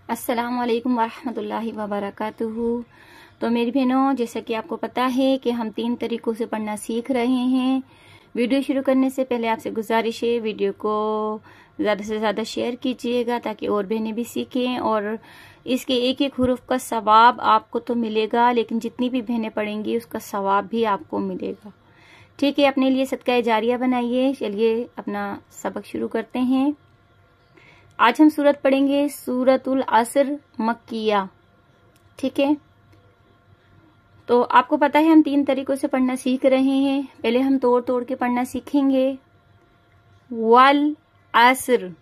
अस्सलाम वालेकुम वरहमतुल्लाहि वबरकातुहू। तो मेरी बहनों, जैसा कि आपको पता है कि हम 3 तरीकों से पढ़ना सीख रहे हैं। वीडियो शुरू करने से पहले आपसे गुजारिश है, वीडियो को ज़्यादा से ज़्यादा शेयर कीजिएगा ताकि और बहनें भी सीखें। और इसके एक एक हुरूफ का सवाब आपको तो मिलेगा, लेकिन जितनी भी बहनें पढ़ेंगी उसका सवाब भी आपको मिलेगा। ठीक है, अपने लिए सदका जारिया बनाइए। चलिए अपना सबक शुरू करते हैं। आज हम सूरत पढ़ेंगे सूरतुल असर मक्किया। ठीक है, तो आपको पता है हम 3 तरीकों से पढ़ना सीख रहे हैं। पहले हम तोड़ तोड़ के पढ़ना सीखेंगे। वल असर,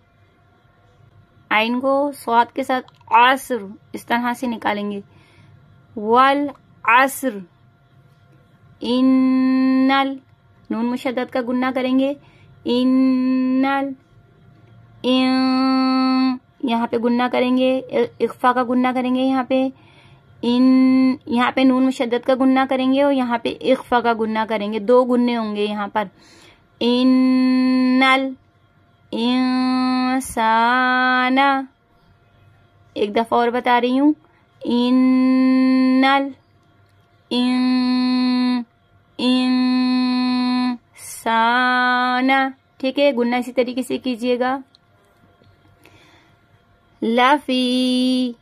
आइन को स्वाद के साथ असर इस तरह से निकालेंगे। वल असर, इन्नल, नून मुशद्दद का गुन्ना करेंगे। इन्नल, यहाँ पे गुन्ना करेंगे, इख्फा का गुन्ना करेंगे। यहाँ पे नून मुशद्दद का गुन्ना करेंगे और यहाँ पे इख्फा का गुन्ना करेंगे। 2 गुन्ने होंगे यहाँ पर। इन्नल इंसाना, एक दफा और बता रही हूँ। इन्नल इंसाना। ठीक है, गुन्ना इसी तरीके से कीजिएगा। लफी,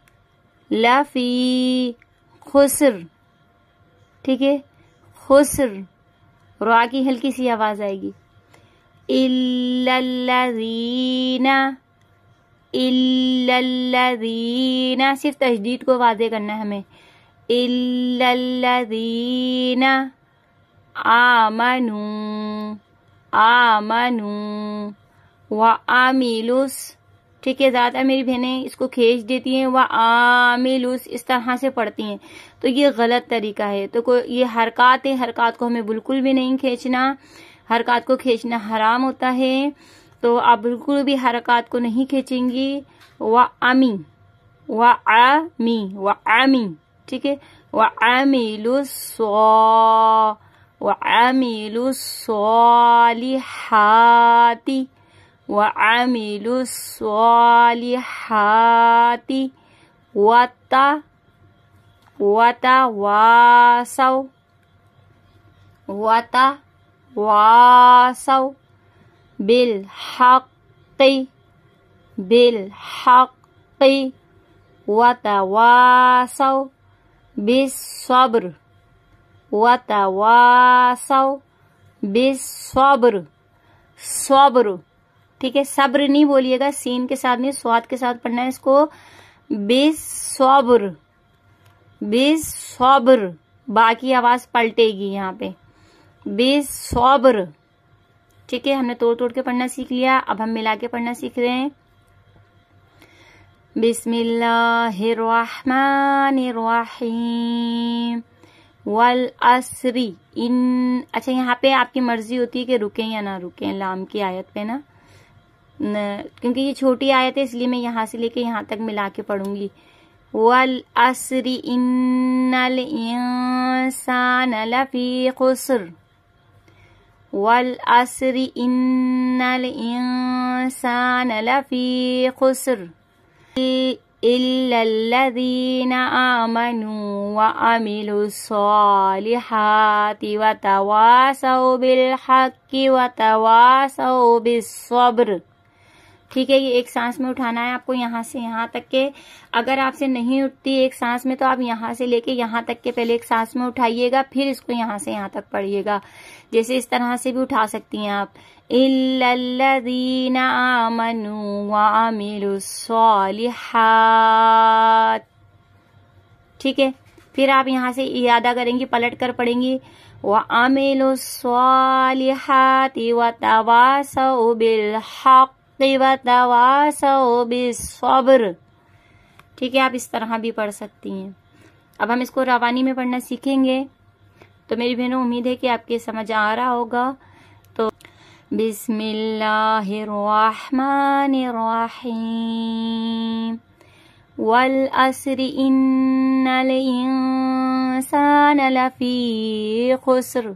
लफी खुसर। ठीक है, खुसर, रा की हल्की सी आवाज आएगी। इल्लल्लज़ीना, इल्लल्लज़ीना, सिर्फ तशदीद को वाज़े करना है हमें। इल्लल्लज़ीना आमनू, आमनू व आमिलुस। ठीक है, ज्यादा मेरी बहनें इसको खींच देती हैं, वह आमिलुस इस तरह से पढ़ती हैं, तो ये गलत तरीका है। तो ये हरकत है, हरकत को हमें बिल्कुल भी नहीं खींचना। हरकत को खींचना हराम होता है, तो आप बिल्कुल भी हरकत को नहीं खींचेंगी। वह आमी, वह आमी, वह आमी। ठीक है, वह आमिलुस, वह आमिलुस सालिहाती, वअमिलुस सालिहाती वतवासौ बिलहक़्क़ि, बिलहक़्क़ि वतवासौ बिस्सब्र, वतवासौ बिस्सब्र, सब्र। ठीक है, सब्र नहीं बोलिएगा, सीन के साथ नहीं, स्वाद के साथ पढ़ना है इसको। बिस्सब्र, बिस्सब्र, बाकी आवाज पलटेगी यहाँ पे। बिस्सब्र। ठीक है, हमने तोड़ तोड़ के पढ़ना सीख लिया, अब हम मिला के पढ़ना सीख रहे हैं। बिस्मिल्लाहिर्रहमानिर्रहीम वल असरी इन। अच्छा, यहाँ पे आपकी मर्जी होती है कि रुकें या ना रुकें लाम की आयत पे ना, क्योंकि ये छोटी आयत है इसलिए मैं यहाँ से लेके यहाँ तक मिला के पढ़ूंगी। वल असरी इन्नल इंसान लफी खुस्र, वल असरी इन्नल इंसान लफी खुस्र इल्लल्लज़ीना आमनू व अमिलुस सालिहाति व तवासौ बिलहक़्क़ि व तवासौ बिस्सब्र। ठीक है, ये एक सांस में उठाना है आपको, यहाँ से यहाँ तक के। अगर आपसे नहीं उठती एक सांस में तो आप यहाँ से लेके यहाँ तक के पहले एक सांस में उठाइएगा, फिर इसको यहाँ से यहाँ तक पढ़िएगा। जैसे इस तरह से भी उठा सकती हैं आप। इल्लल्लज़ीना आमनू व अमिलुस सालिहात। ठीक है, फिर आप यहाँ से इयादा करेंगी, पलट कर पढ़ेंगी। व अमिलुस सालिहाति व तवासौ बिलहक़्क़ि व तवासौ बिस्सब्र। ठीक है, आप इस तरह भी पढ़ सकती हैं। अब हम इसको रवानी में पढ़ना सीखेंगे। तो मेरी बहनों, उम्मीद है कि आपके समझ आ रहा होगा। तो बिस्मिल्लाहिर्रहमानिर्रहीम वल असरि इन्नल इंसान लफी खुस्र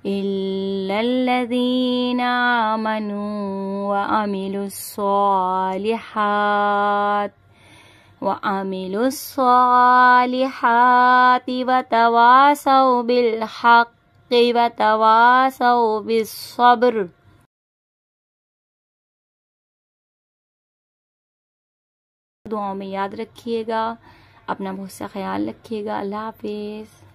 इल्लल्लज़ीना आमनू व अमिलुस सालिहात وعملوا الصالحات وتواصوا بالحق وتواصوا بالصبر. دعاؤں میں یاد رکھیے گا. اپنا بہت سا خیال رکھیے گا. اللہ حافظ.